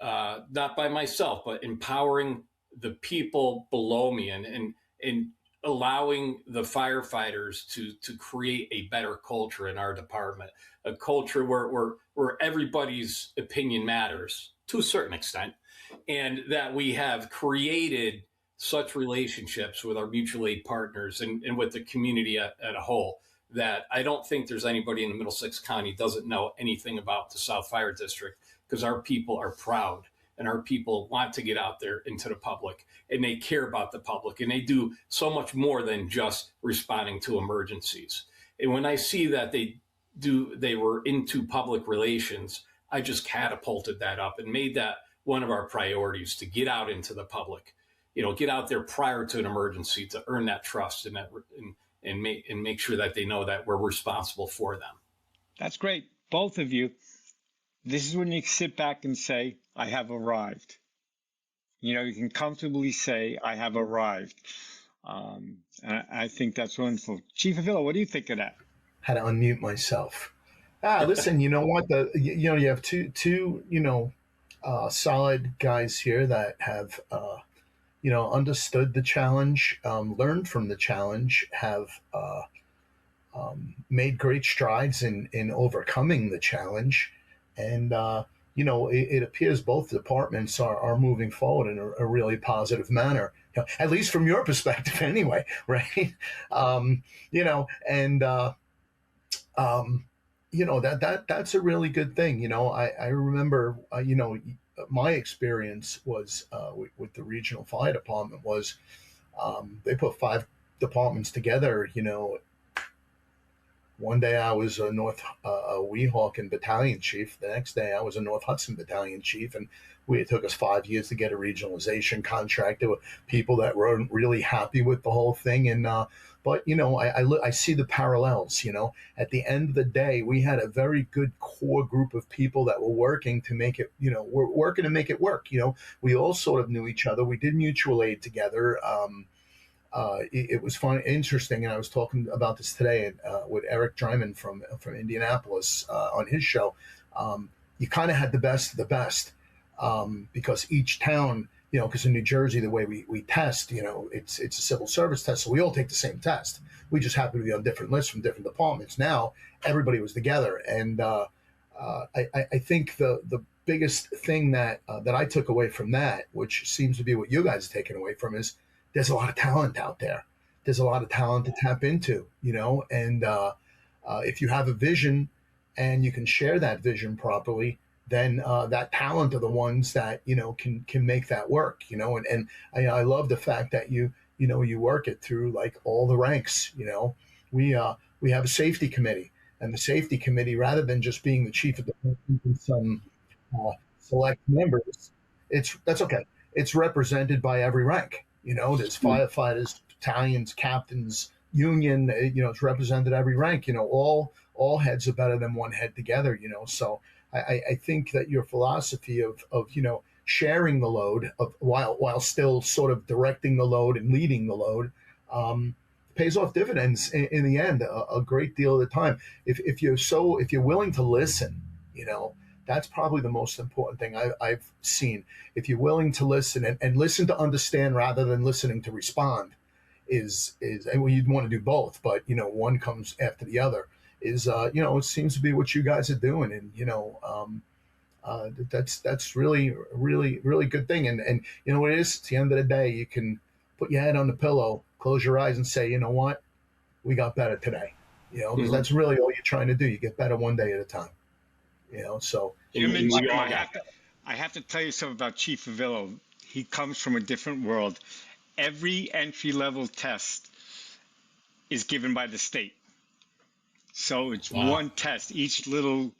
not by myself, but empowering the people below me and allowing the firefighters to create a better culture in our department, a culture where everybody's opinion matters to a certain extent, and that we have created such relationships with our mutual aid partners and with the community at a whole, that I don't think there's anybody in Middlesex County doesn't know anything about the South Fire District, because our people are proud. And our people want to get out there into the public, and they care about the public, and they do so much more than just responding to emergencies. And when I see that they were into public relations, I just catapulted that up and made that one of our priorities, to get out into the public, get out there prior to an emergency, to earn that trust and make sure that they know that we're responsible for them. That's great. Both of you. This is when you sit back and say, I have arrived. You can comfortably say, I have arrived. And I think that's wonderful. Chief Avillo, what do you think of that? Had to unmute myself. Listen, you know what? You have two solid guys here that have, understood the challenge, learned from the challenge, have made great strides in overcoming the challenge. And, it appears both departments are moving forward in a really positive manner, at least from your perspective anyway, right? That's a really good thing. I remember, my experience was with the regional fire department was they put 5 departments together. One day I was a North Weehawken battalion chief. The next day I was a North Hudson battalion chief, and it took us 5 years to get a regionalization contract. There were people that weren't really happy with the whole thing, and but I see the parallels. At the end of the day, we had a very good core group of people that were working to make it. We're working to make it work. We all sort of knew each other. We did mutual aid together. It was fun, interesting, and I was talking about this today with Eric Dryman from Indianapolis on his show. You kind of had the best of the best because each town, because in New Jersey the way we test, it's a civil service test, so we all take the same test. We just happen to be on different lists from different departments. Now everybody was together, and I think the biggest thing that I took away from that, which seems to be what you guys are taking away from, is there's a lot of talent out there. There's a lot of talent to tap into, and if you have a vision and you can share that vision properly, then that talent are the ones that, can make that work, and I love the fact that you work it through like all the ranks. We have a safety committee, and the safety committee, rather than just being the chief of the and some select members, that's okay. It's represented by every rank. There's firefighters, battalions, captains, union, it's represented every rank. All heads are better than one head together, So I think that your philosophy of sharing the load while still sort of directing the load and leading the load pays off dividends in the end a great deal of the time. If you're willing to listen, that's probably the most important thing I've seen. If you're willing to listen and listen to understand rather than listening to respond, is and you'd want to do both, but one comes after the other. It seems to be what you guys are doing, and that's really really good thing. And what it is, at the end of the day, you can put your head on the pillow, close your eyes, and say, what, we got better today. Because that's really all you're trying to do. You get better one day at a time. So Jim and Jim, I have to tell you something about Chief Avillo. He comes from a different world. Every entry-level test is given by the state. So it's one test. Each little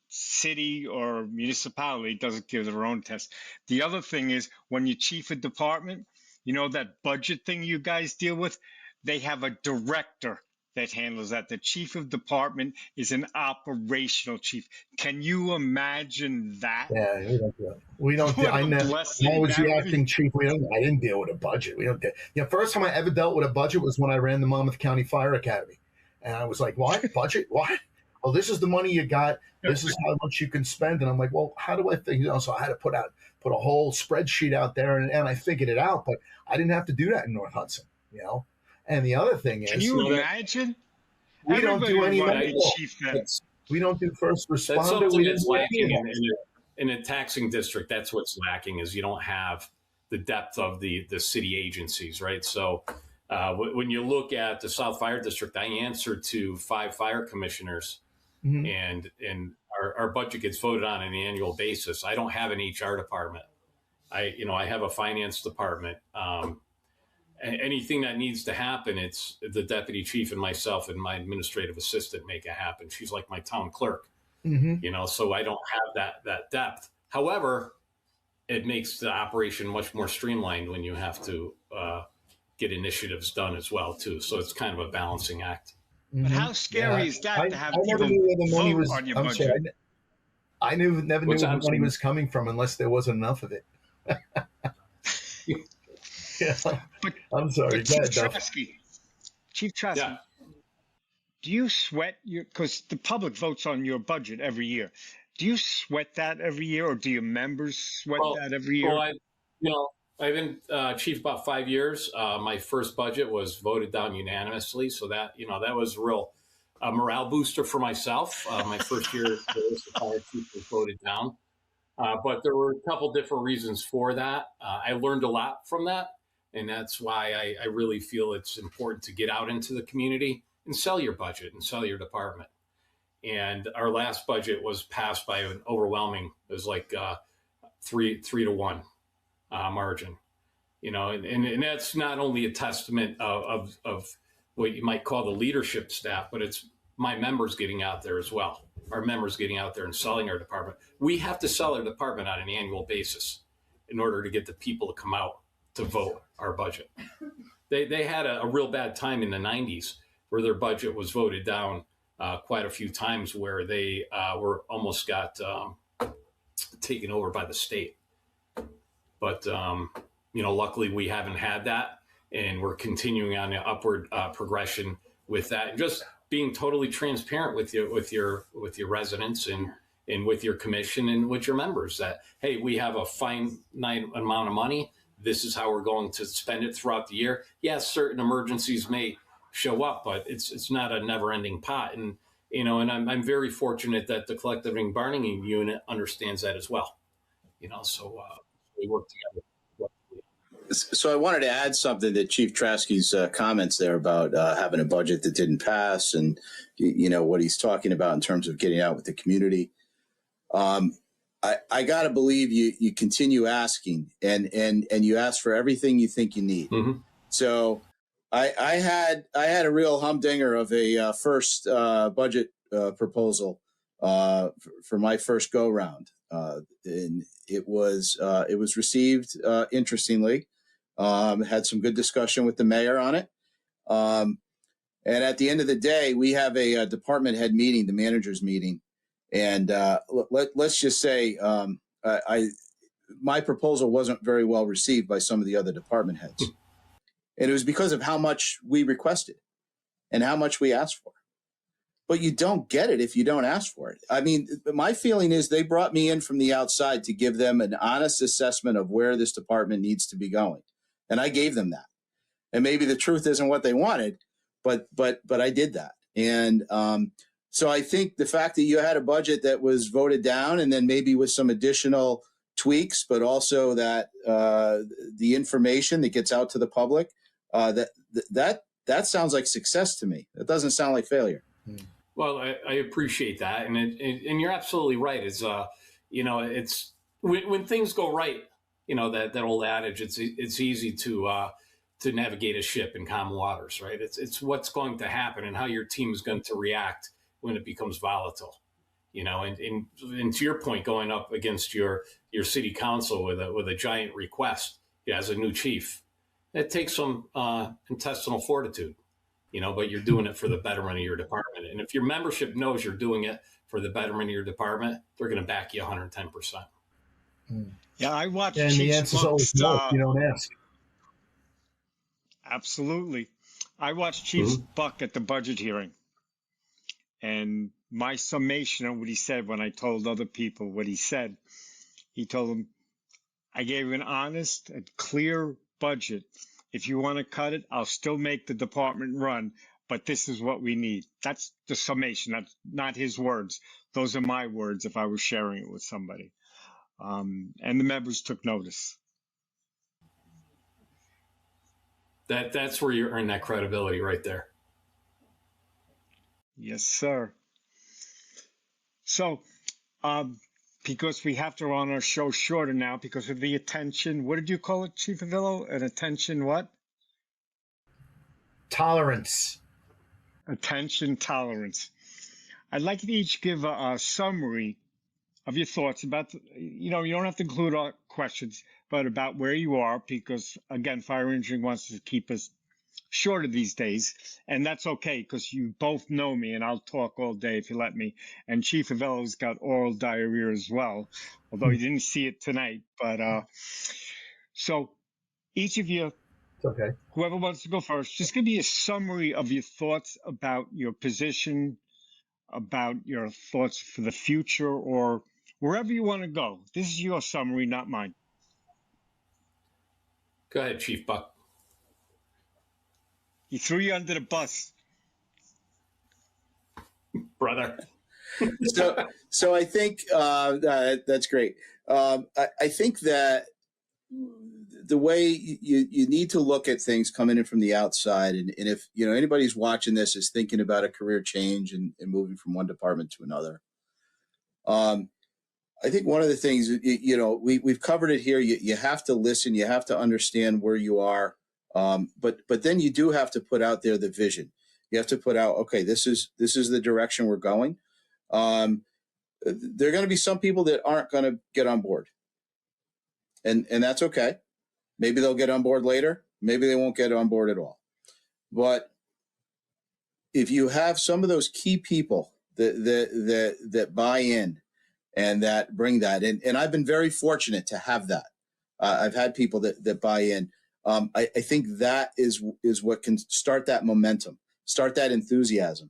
city or municipality doesn't give their own test. The other thing is when you chief a department, you know that budget thing you guys deal with, they have a director that handles that. The chief of department is an operational chief. Can you imagine that? Yeah, we don't do it. We don't. What I a know. blessing I was that the would acting be. chief. I didn't deal with a budget. We don't. First time I ever dealt with a budget was when I ran the Monmouth County Fire Academy, and I was like, "What budget? What? Well, this is the money you got. This is how much you can spend." And I'm like, "Well, how do I think?" So I had to put a whole spreadsheet out there, and I figured it out. But I didn't have to do that in North Hudson, And the other thing is, Can you imagine? we don't Everybody do any would run a medical. chief then. We don't do first That's responder. something We that's didn't do lacking any of that. in a taxing district. That's what's lacking is you don't have the depth of the city agencies, right? So when you look at the South Fire District, I answer to 5 fire commissioners, and our budget gets voted on an annual basis. I don't have an HR department. I have a finance department. Anything that needs to happen, it's the deputy chief and myself and my administrative assistant make it happen. She's like my town clerk, so I don't have that depth. However, it makes the operation much more streamlined when you have to get initiatives done as well too. So it's kind of a balancing act. But how scary is that to have people never knew where the money vote was. on your I'm budget? sorry, I never knew where the money saying? was coming from unless there wasn't enough of it. But, I'm sorry. Chief Go ahead, Duff. Chief Trzaski, Yeah. do you sweat because the public votes on your budget every year. Do you sweat that every year, or do your members sweat that every year? Well, I've been chief about 5 years. My first budget was voted down unanimously, so that was a real morale booster for myself. My first year as the fire chief was voted down, but there were a couple different reasons for that. I learned a lot from that, and that's why I really feel it's important to get out into the community and sell your budget and sell your department. And our last budget was passed by an overwhelming, it was like 3-1 margin, and that's not only a testament of what you might call the leadership staff, but it's my members getting out there as well. Our members getting out there and selling our department. We have to sell our department on an annual basis in order to get the people to come out to vote our budget. They had a real bad time in the 90s where their budget was voted down quite a few times, where they were almost got taken over by the state. But luckily we haven't had that, and we're continuing on the upward progression with that. And just being totally transparent with your residents and with your commission and with your members that, hey, we have a finite amount of money. This is how we're going to spend it throughout the year. Yes, certain emergencies may show up, but it's not a never-ending pot. And and I'm very fortunate that the collective bargaining unit understands that as well. So we work together. So I wanted to add something to Chief Trzaski's comments there about having a budget that didn't pass, and what he's talking about in terms of getting out with the community. I got to believe you continue asking, and you ask for everything you think you need. Mm-hmm. So I had a real humdinger of a first budget proposal for my first go round, and it was received interestingly. Had some good discussion with the mayor on it, and at the end of the day, we have a department head meeting, the managers meeting, and let's just say my proposal wasn't very well received by some of the other department heads. And it was because of how much we requested and how much we asked for. But you don't get it if you don't ask for it. I mean, my feeling is they brought me in from the outside to give them an honest assessment of where this department needs to be going. And I gave them that. And maybe the truth isn't what they wanted, but I did that. And so I think the fact that you had a budget that was voted down and then maybe with some additional tweaks, but also that the information that gets out to the public, that sounds like success to me. It doesn't sound like failure. Well, I appreciate that, and you're absolutely right. It's when things go right, that old adage, it's easy to navigate a ship in calm waters, right? It's what's going to happen and how your team is going to react when it becomes volatile, and to your point, going up against your city council with a giant request as a new chief, it takes some intestinal fortitude, but you're doing it for the betterment of your department. And if your membership knows you're doing it for the betterment of your department, they're going to back you 110%. Yeah, I watched And Chief the answer's always no if you don't ask. Absolutely. I watched Chief Buck at the budget hearing. And my summation of what he said when I told other people what he said, he told them, I gave an honest and clear budget. If you want to cut it, I'll still make the department run, but this is what we need. That's the summation. That's not his words. Those are my words if I was sharing it with somebody. And the members took notice. That's where you earn that credibility right there. Yes, sir. So, because we have to run our show shorter now because of the attention. What did you call it, Chief Avillo? An attention what? Tolerance. Attention tolerance. I'd like you to each give a summary of your thoughts about, you don't have to include all questions, but about where you are, because, again, fire engineering wants to keep us shorter these days, and that's okay, because you both know me, and I'll talk all day if you let me. And Chief Avillo's got oral diarrhea as well, although you didn't see it tonight. But so each of you, it's okay. Whoever wants to go first, just give me a summary of your thoughts about your position, about your thoughts for the future, or wherever you want to go. This is your summary, not mine. Go ahead, Chief Buck. He threw you under the bus, brother. So I think that's great. I think that the way you need to look at things coming in from the outside, and if anybody's watching this is thinking about a career change and moving from one department to another, I think one of the things we've covered it here. You have to listen. You have to understand where you are. But then you do have to put out there the vision. You have to put out, okay, this is the direction we're going. There are going to be some people that aren't going to get on board, and that's okay. Maybe they'll get on board later. Maybe they won't get on board at all. But if you have some of those key people that buy in and that bring that, and I've been very fortunate to have that. I've had people that buy in. I think that is what can start that momentum, start that enthusiasm,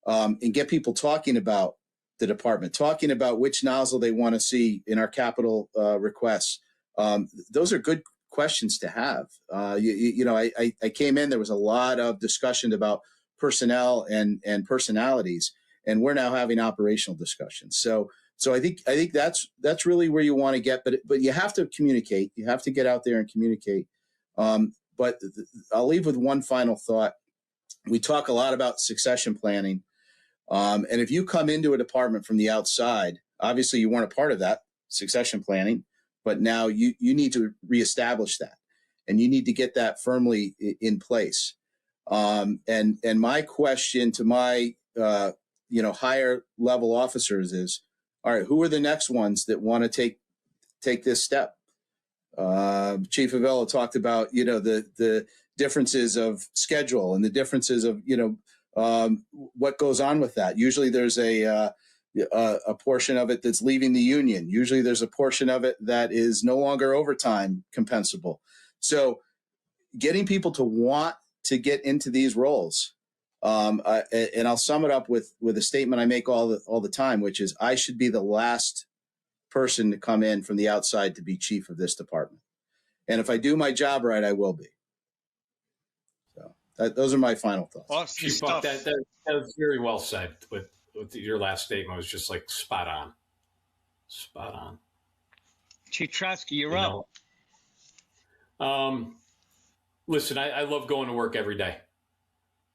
and get people talking about the department, talking about which nozzle they want to see in our capital requests. Those are good questions to have. I came in, there was a lot of discussion about personnel and personalities, and we're now having operational discussions. So I think that's really where you want to get, but you have to communicate. You have to get out there and communicate. But I'll leave with one final thought. We talk a lot about succession planning. And if you come into a department from the outside, obviously you weren't a part of that succession planning, but now you need to reestablish that, and you need to get that firmly in place. And my question to my, higher level officers is, all right, who are the next ones that want to take this step? Chief Avillo talked about, the differences of schedule and the differences of, what goes on with that. Usually there's a portion of it that's leaving the union. Usually there's a portion of it that is no longer overtime compensable. So getting people to want to get into these roles. And I'll sum it up with a statement I make all the time, which is I should be the last person to come in from the outside to be chief of this department. And if I do my job right, I will be. So those are my final thoughts. Awesome Chief stuff. Buck, that was very well said. With your last statement was just like spot on. Spot on. Chief Trzaski, you're up. Listen, I love going to work every day.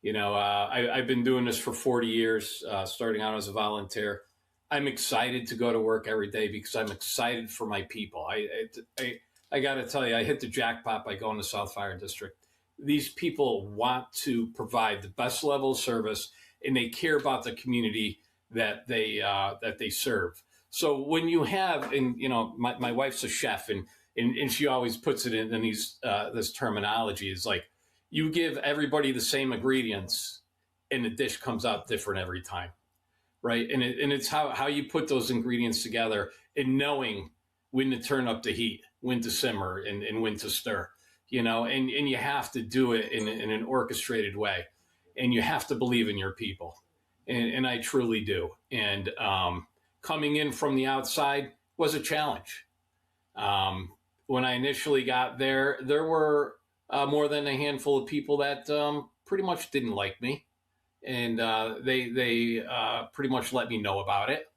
I've been doing this for 40 years, starting out as a volunteer. I'm excited to go to work every day because I'm excited for my people. I got to tell you, I hit the jackpot by going to South Fire District. These people want to provide the best level of service, and they care about the community that they serve. So when you have, and my wife's a chef, and she always puts it in these this terminology is like, you give everybody the same ingredients, and the dish comes out different every time, right? And it's how you put those ingredients together, and knowing when to turn up the heat, when to simmer, and when to stir, and you have to do it in an orchestrated way, and you have to believe in your people, and I truly do. And coming in from the outside was a challenge. When I initially got there were more than a handful of people that pretty much didn't like me, and they pretty much let me know about it.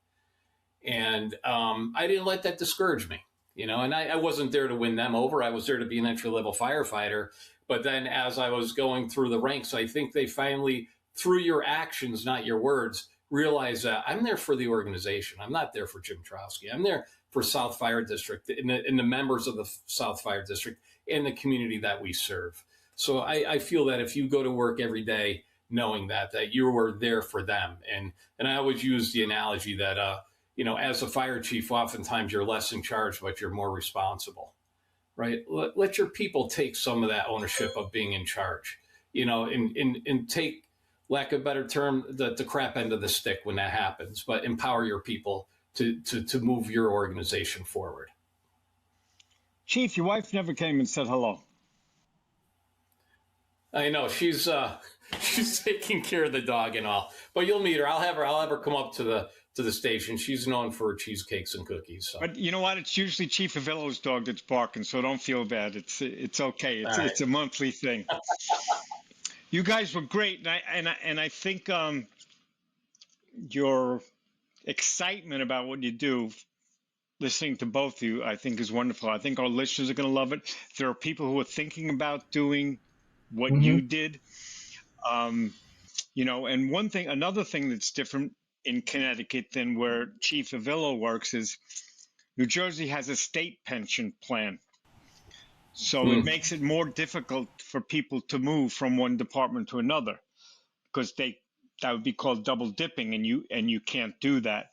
And I didn't let that discourage me, and I wasn't there to win them over. I was there to be an entry-level firefighter. But then as I was going through the ranks, I think they finally, through your actions, not your words, realized that I'm there for the organization. I'm not there for Jim Trzaski. I'm there for South Fire District and the members of the South Fire District and the community that we serve. So I feel that if you go to work every day knowing that you were there for them, and I always use the analogy that as a fire chief, oftentimes you're less in charge, but you're more responsible, right? Let your people take some of that ownership of being in charge, and take, lack of a better term, the crap end of the stick when that happens, but empower your people to move your organization forward. Chief, your wife never came and said hello. I know she's taking care of the dog and all, but you'll meet her. I'll have her come up to the station. She's known for cheesecakes and cookies. So. But you know what? It's usually Chief Avillo's dog that's barking, so don't feel bad. It's okay. It's a monthly thing. You guys were great, and I think your excitement about what you do, listening to both of you, I think is wonderful. I think our listeners are going to love it. There are people who are thinking about doing what you did, and another thing that's different in Connecticut than where Chief Avillo works is New Jersey has a state pension plan. So it makes it more difficult for people to move from one department to another, because that would be called double dipping, and you can't do that.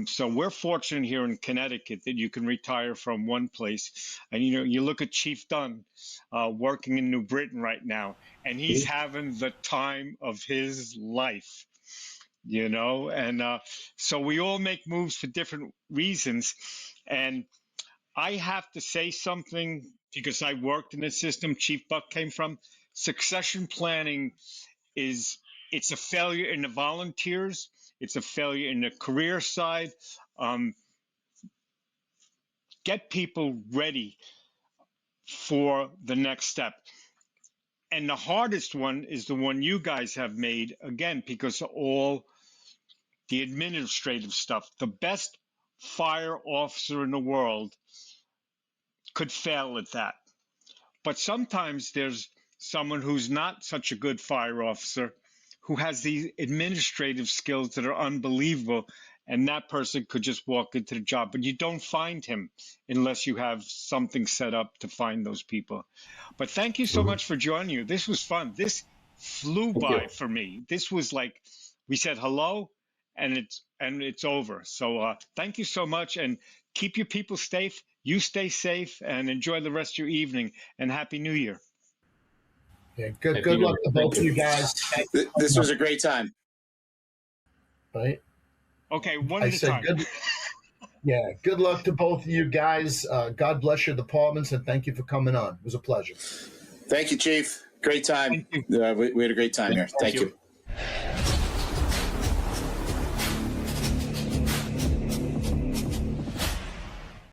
So we're fortunate here in Connecticut that you can retire from one place. And you look at Chief Dunn working in New Britain right now, and he's having the time of his life. And so we all make moves for different reasons. And I have to say something, because I worked in the system Chief Buck came from. Succession planning it's a failure in the volunteers. It's a failure in the career side. Get people ready for the next step. And the hardest one is the one you guys have made, again, because of all the administrative stuff. The best fire officer in the world could fail at that. But sometimes there's someone who's not such a good fire officer who has these administrative skills that are unbelievable, and that person could just walk into the job. But you don't find him unless you have something set up to find those people. But thank you so much for joining you. This was fun. This flew by for me. This was like, we said hello, and it's over. So thank you so much, and keep your people safe. You stay safe, and enjoy the rest of your evening, and Happy New Year. Yeah, good luck to both of you guys. This was a great time. Right? Okay, one at a time. Good luck to both of you guys. God bless your departments, and thank you for coming on. It was a pleasure. Thank you, Chief. Great time. We had a great time here. Thank you.